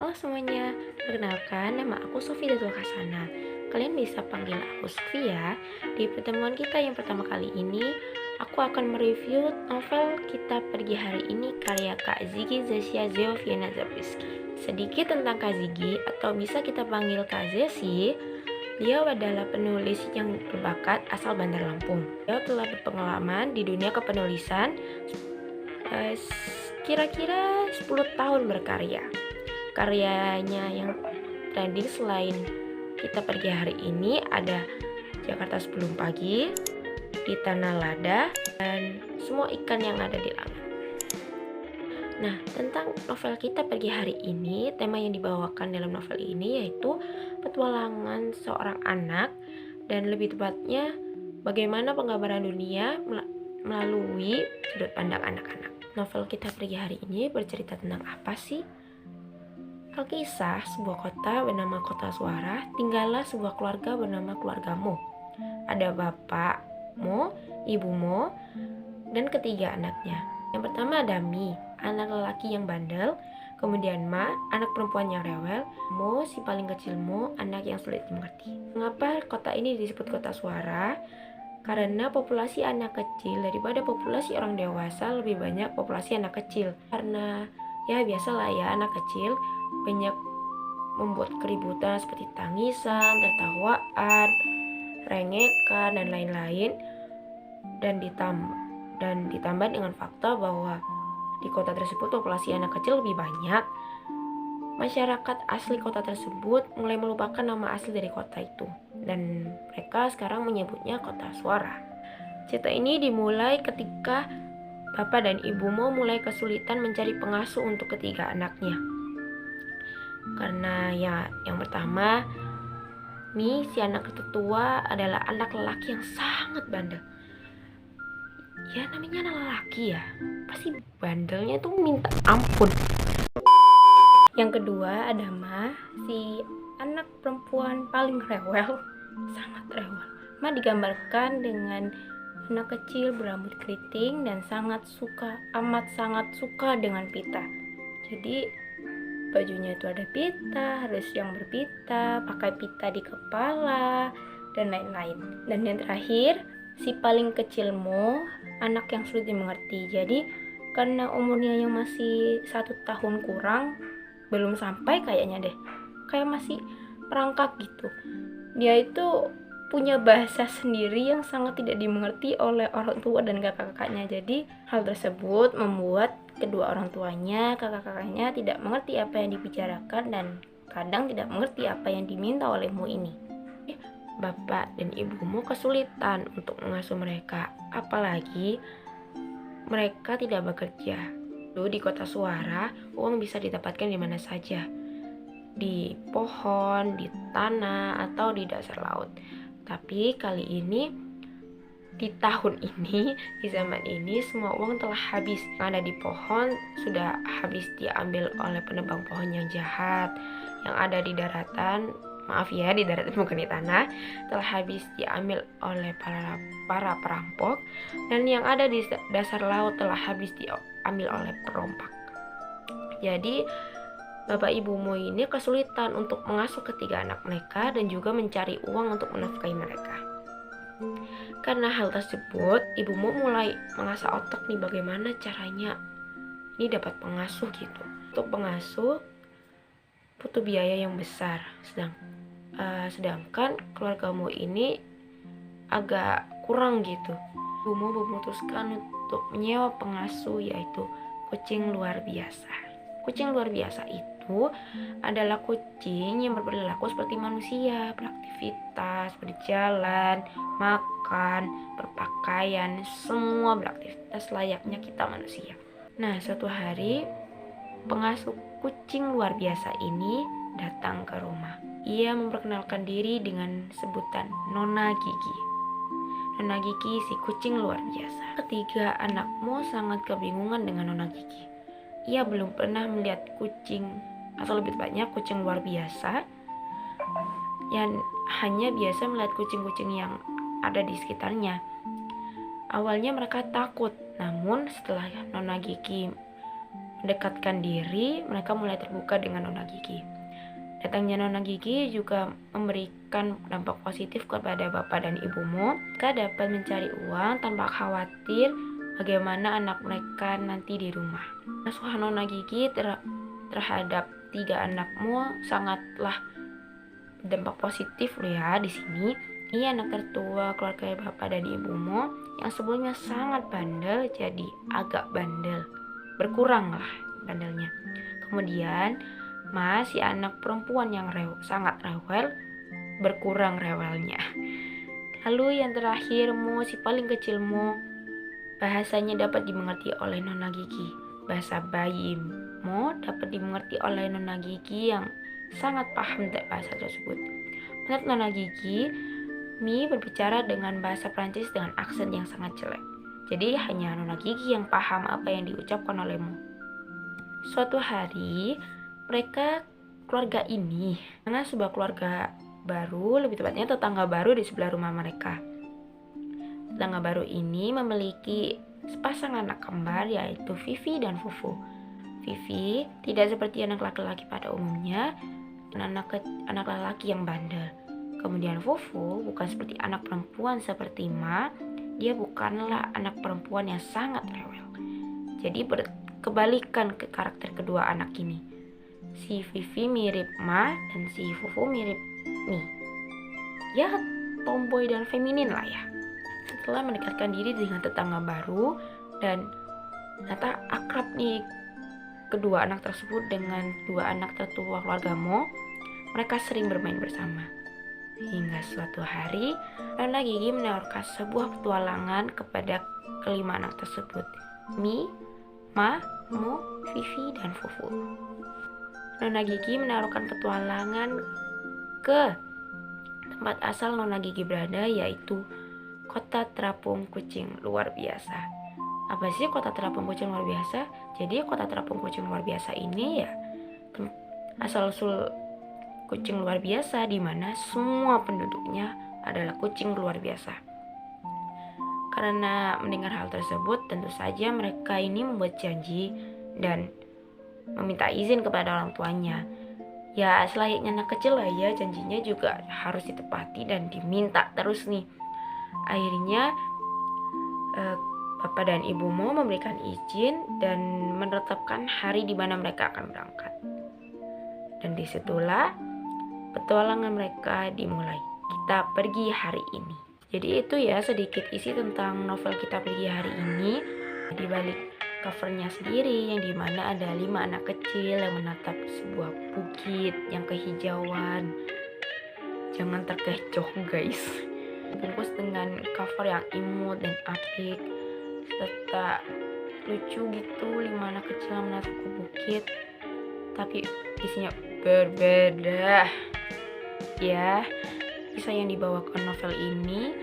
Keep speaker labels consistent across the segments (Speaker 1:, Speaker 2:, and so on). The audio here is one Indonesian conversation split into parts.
Speaker 1: Halo semuanya, perkenalkan nama aku Sofi Datul Hasana. Kalian bisa panggil aku Sofi ya. Di pertemuan kita yang pertama kali ini, aku akan mereview novel Kita Pergi Hari Ini karya Kak Ziggy Zasya Zeoviana Zabriski. Sedikit tentang Kak Ziggy, atau bisa kita panggil Kak Zesi. Beliau adalah penulis yang berbakat asal Bandar Lampung. Beliau telah berpengalaman di dunia kepenulisan kira-kira 10 tahun berkarya. Karyanya yang trending selain Kita Pergi Hari Ini ada Jakarta Sebelum Pagi, Di Tanah Lada, dan Semua Ikan Yang Ada di Laut. Nah, tentang novel Kita Pergi Hari Ini, tema yang dibawakan dalam novel ini yaitu petualangan seorang anak, dan lebih tepatnya bagaimana penggambaran dunia melalui sudut pandang anak-anak. Novel Kita Pergi Hari Ini bercerita tentang apa sih? Alkisah sebuah kota bernama Kota Suara, tinggallah sebuah keluarga bernama Keluargamu. Ada bapakmu, ibumu, dan ketiga anaknya. Yang pertama ada Mi, anak lelaki yang bandel. Kemudian Ma, anak perempuan yang rewel. Mo, si paling kecilmu, anak yang sulit dimengerti. Mengapa kota ini disebut Kota Suara? Karena populasi anak kecil daripada populasi orang dewasa lebih banyak populasi anak kecil. Karena ya biasalah ya, anak kecil banyak membuat keributan seperti tangisan, tertawaan, rengekan, dan lain-lain. Dan ditambah dengan fakta bahwa di kota tersebut populasi anak kecil lebih banyak. Masyarakat asli kota tersebut mulai melupakan nama asli dari kota itu, dan mereka sekarang menyebutnya Kota Suara. Cerita ini dimulai ketika bapak dan ibumu mulai kesulitan mencari pengasuh untuk ketiga anaknya. Karena ya, yang pertama, Mi, si anak tertua, adalah anak lelaki yang sangat bandel. Ya namanya anak lelaki ya, pasti bandelnya tuh minta ampun. Yang kedua ada Ma, si anak perempuan paling rewel, sangat rewel. Ma digambarkan dengan anak kecil berambut keriting dan amat sangat suka dengan pita. Jadi bajunya itu ada pita, harus yang berpita, pakai pita di kepala, dan lain-lain. Dan yang terakhir, si paling kecilmu, anak yang sulit dimengerti. Jadi karena umurnya yang masih 1 tahun kurang, belum sampai kayaknya deh, kayak masih perangkap gitu, dia itu punya bahasa sendiri yang sangat tidak dimengerti oleh orang tua dan kakak-kakaknya. Jadi hal tersebut membuat kedua orang tuanya, kakak-kakaknya tidak mengerti apa yang dibicarakan dan kadang tidak mengerti apa yang diminta olehmu ini. Bapak dan ibumu kesulitan untuk mengasuh mereka, apalagi mereka tidak bekerja. Di Kota Suara, uang bisa didapatkan di mana saja, di pohon, di tanah, atau di dasar laut. Tapi kali ini, di tahun ini, di zaman ini, semua uang telah habis. Yang ada di pohon sudah habis diambil oleh penebang pohon yang jahat. Yang ada di daratan, maaf ya, di daratan bukan di tanah, telah habis diambil oleh para perampok. Dan yang ada di dasar laut telah habis diambil oleh perompak. Jadi bapak ibumu ini kesulitan untuk mengasuh ketiga anak mereka dan juga mencari uang untuk menafkahi mereka. Karena hal tersebut, ibumu mulai mengasah otak nih, bagaimana caranya ini dapat pengasuh gitu. Untuk pengasuh butuh biaya yang besar, sedangkan keluargamu ini agak kurang gitu. Ibumu memutuskan untuk menyewa pengasuh, yaitu kucing luar biasa. Kucing luar biasa itu adalah kucing yang berperilaku seperti manusia, beraktivitas, berjalan, makan, berpakaian, semua beraktivitas layaknya kita manusia. Nah, suatu hari pengasuh kucing luar biasa ini datang ke rumah. Ia memperkenalkan diri dengan sebutan Nona Gigi. Nona Gigi, si kucing luar biasa. Ketiga anakmu sangat kebingungan dengan Nona Gigi. Ia belum pernah melihat kucing, atau lebih banyak kucing luar biasa, yang hanya biasa melihat kucing-kucing yang ada di sekitarnya. Awalnya mereka takut, namun setelah Nona Gigi mendekatkan diri, mereka mulai terbuka dengan Nona Gigi. Datangnya Nona Gigi juga memberikan dampak positif kepada bapak dan ibumu. Mereka dapat mencari uang tanpa khawatir bagaimana anak mereka nanti di rumah. Asuhan Nona Gigi terhadap 3 anakmu sangatlah berdampak positif loh ya di sini. Ini anak tertua keluarga bapak dan ibumu yang sebelumnya sangat bandel jadi agak bandel, berkurang lah bandelnya. Kemudian Mas, si anak perempuan yang sangat rewel, berkurang rewelnya. Lalu yang terakhirmu, si paling kecilmu, bahasanya dapat dimengerti oleh Nona Gigi. Bahasa bayimu dapat dimengerti oleh Nona Gigi yang sangat paham bahasa tersebut. Menurut Nona Gigi, Mi berbicara dengan bahasa Prancis dengan aksen yang sangat jelek. Jadi hanya Nona Gigi yang paham apa yang diucapkan olehmu. Suatu hari, keluarga ini karena sebuah keluarga baru, lebih tepatnya tetangga baru di sebelah rumah mereka. Tetangga baru ini memiliki sepasang anak kembar, yaitu Vivi dan Fufu. Vivi tidak seperti anak laki-laki pada umumnya, anak laki-laki yang bandel. Kemudian Fufu bukan seperti anak perempuan seperti Ma, dia bukanlah anak perempuan yang sangat rewel. Jadi kebalikan ke karakter kedua anak ini. Si Vivi mirip Ma dan si Fufu mirip Mi. Ya, tomboy dan feminin lah ya. Setelah mendekatkan diri dengan tetangga baru dan ternyata akrab nih kedua anak tersebut dengan 2 anak tertua keluargamu, mereka sering bermain bersama. Hingga suatu hari, Nona Gigi menawarkan sebuah petualangan kepada kelima anak tersebut, Mi, Ma, Mu, Vivi, dan Fufu. Nona Gigi menaruhkan petualangan ke tempat asal Nona Gigi berada, yaitu Kota Terapung Kucing Luar Biasa. Apa sih Kota Terapung Kucing Luar Biasa? Jadi Kota Terapung Kucing Luar Biasa ini ya asal-usul kucing luar biasa, di mana semua penduduknya adalah kucing luar biasa. Karena mendengar hal tersebut, tentu saja mereka ini membuat janji dan meminta izin kepada orang tuanya. Ya, selayaknya anak kecil lah ya, janjinya juga harus ditepati dan diminta terus nih. Akhirnya bapak dan ibumu memberikan izin dan menetapkan hari di mana mereka akan berangkat. Dan disitulah petualangan mereka dimulai. Kita pergi hari ini. Jadi itu ya sedikit isi tentang novel Kita Pergi Hari Ini. Di balik covernya sendiri yang dimana ada 5 anak kecil yang menatap sebuah bukit yang kehijauan. Jangan terkecoh guys. Dibungkus dengan cover yang imut dan apik serta lucu gitu. 5 anak kecil yang menatap ke bukit, tapi isinya berbeda. Ya, kisah yang dibawakan novel ini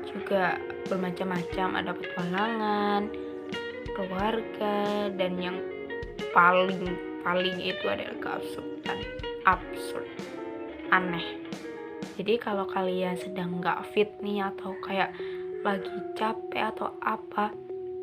Speaker 1: juga bermacam-macam, ada petualangan, keluarga, dan yang paling itu adalah keabsurdan, absurd, aneh. Jadi kalau kalian sedang gak fit nih atau kayak lagi capek atau apa,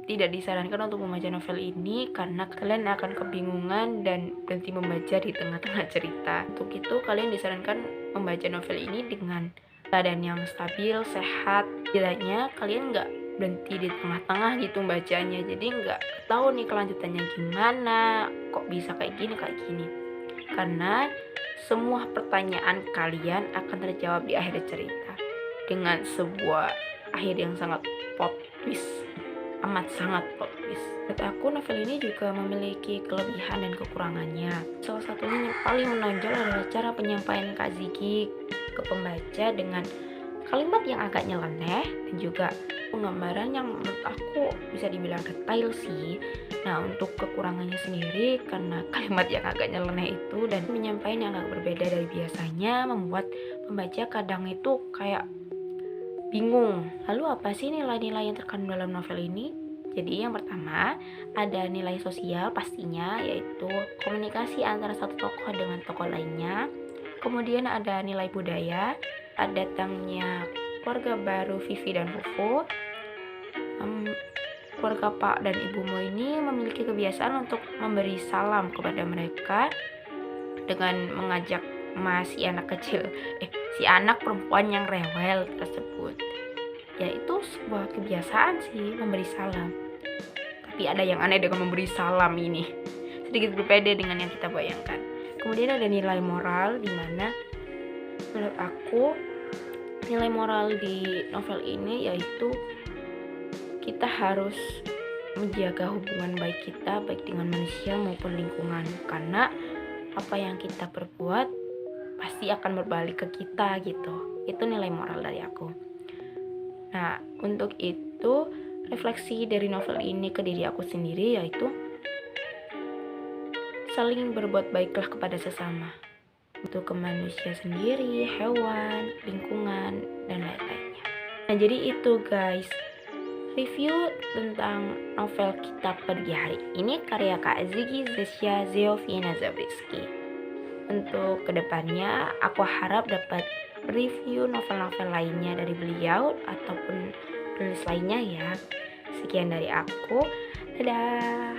Speaker 1: tidak disarankan untuk membaca novel ini karena kalian akan kebingungan dan berhenti membaca di tengah-tengah cerita. Untuk itu kalian disarankan membaca novel ini dengan keadaan yang stabil, sehat. Setidaknya kalian nggak berhenti di tengah-tengah gitu bacanya. Jadi nggak tahu nih kelanjutannya gimana, kok bisa kayak gini. Karena semua pertanyaan kalian akan terjawab di akhir cerita dengan sebuah akhir yang sangat plot twist. Amat sangat plot twist. Menurut aku novel ini juga memiliki kelebihan dan kekurangannya. Salah satunya yang paling menonjol adalah cara penyampaian Kak Ziggy ke pembaca dengan kalimat yang agak nyeleneh dan juga penggambaran yang menurut aku bisa dibilang detail sih. Nah, untuk kekurangannya sendiri karena kalimat yang agak nyeleneh itu dan penyampaian yang agak berbeda dari biasanya membuat pembaca kadang itu kayak bingung. Lalu apa sih nilai-nilai yang terkandung dalam novel ini? Jadi yang pertama ada nilai sosial pastinya, yaitu komunikasi antara satu tokoh dengan tokoh lainnya. Kemudian ada nilai budaya, datangnya keluarga baru Vivi dan Fufu, keluarga Pak dan Ibu Mo ini memiliki kebiasaan untuk memberi salam kepada mereka dengan mengajak si anak kecil, si anak perempuan yang rewel tersebut. Ya itu sebuah kebiasaan sih, memberi salam. Tapi ada yang aneh dengan memberi salam ini, sedikit berbeda dengan yang kita bayangkan. Kemudian ada nilai moral, di mana menurut aku nilai moral di novel ini yaitu kita harus menjaga hubungan baik kita, baik dengan manusia maupun lingkungan, karena apa yang kita perbuat pasti akan berbalik ke kita gitu. Itu nilai moral dari aku. Nah, untuk itu refleksi dari novel ini ke diri aku sendiri yaitu saling berbuat baiklah kepada sesama, untuk ke manusia sendiri, hewan, lingkungan, dan lain-lainnya. Nah, jadi itu guys, review tentang novel Kitab Pagi Hari ini karya Kak Ziggy Zesya Zeovina Zabriskie. Untuk kedepannya aku harap dapat review novel-novel lainnya dari beliau ataupun penulis lainnya ya. Sekian dari aku, dadah.